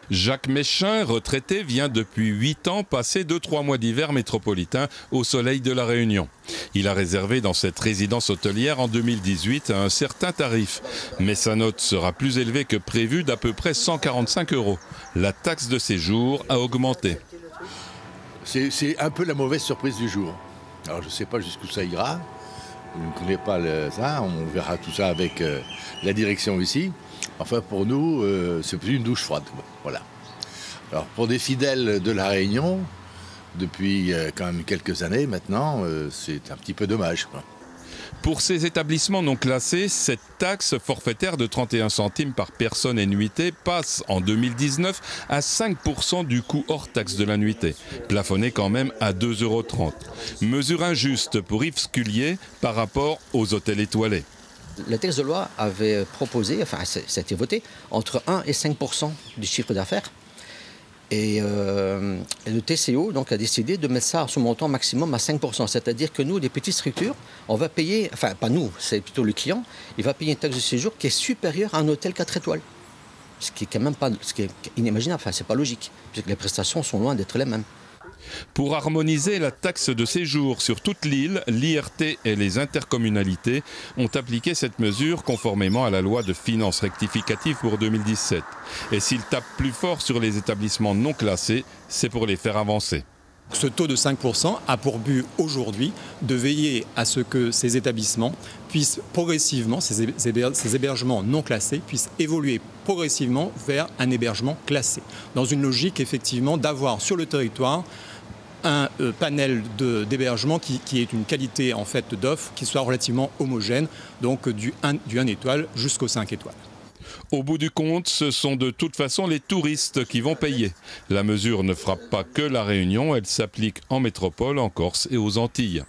Jacques Méchin, retraité, vient depuis 8 ans passer 2-3 mois d'hiver métropolitain au soleil de la Réunion. Il a réservé dans cette résidence hôtelière en 2018 à un certain tarif. Mais sa note sera plus élevée que prévu d'à peu près 145 €. La taxe de séjour a augmenté. C'est un peu la mauvaise surprise du jour. Alors je ne sais pas jusqu'où ça ira. Je ne connais pas ça. On verra tout ça avec la direction ici. Enfin pour nous, c'est plus une douche froide. Voilà. Alors pour des fidèles de la Réunion, depuis quand même quelques années maintenant, c'est un petit peu dommage, quoi. Pour ces établissements non classés, cette taxe forfaitaire de 31 centimes par personne et nuitée passe en 2019 à 5% du coût hors taxe de la nuitée, plafonné quand même à 2,30 €. Mesure injuste pour Yves Scullier par rapport aux hôtels étoilés. Le texte de loi avait proposé, enfin ça a été voté, entre 1 et 5% du chiffre d'affaires. Et le TCO donc, a décidé de mettre ça à son montant maximum à 5%. C'est-à-dire que nous, les petites structures, on va payer, enfin pas nous, c'est plutôt le client, il va payer une taxe de séjour qui est supérieure à un hôtel 4 étoiles. Ce qui est quand même pas, ce qui est inimaginable, enfin c'est pas logique, puisque les prestations sont loin d'être les mêmes. Pour harmoniser la taxe de séjour sur toute l'île, l'IRT et les intercommunalités ont appliqué cette mesure conformément à la loi de finances rectificative pour 2017. Et s'ils tapent plus fort sur les établissements non classés, c'est pour les faire avancer. Ce taux de 5% a pour but aujourd'hui de veiller à ce que ces établissements puissent progressivement, ces hébergements non classés, puissent évoluer progressivement vers un hébergement classé. Dans une logique effectivement d'avoir sur le territoire un panel d'hébergement qui est une qualité en fait d'offre qui soit relativement homogène, donc du 1 étoile jusqu'au 5 étoiles. Au bout du compte, ce sont de toute façon les touristes qui vont payer. La mesure ne frappe pas que la Réunion, elle s'applique en métropole, en Corse et aux Antilles.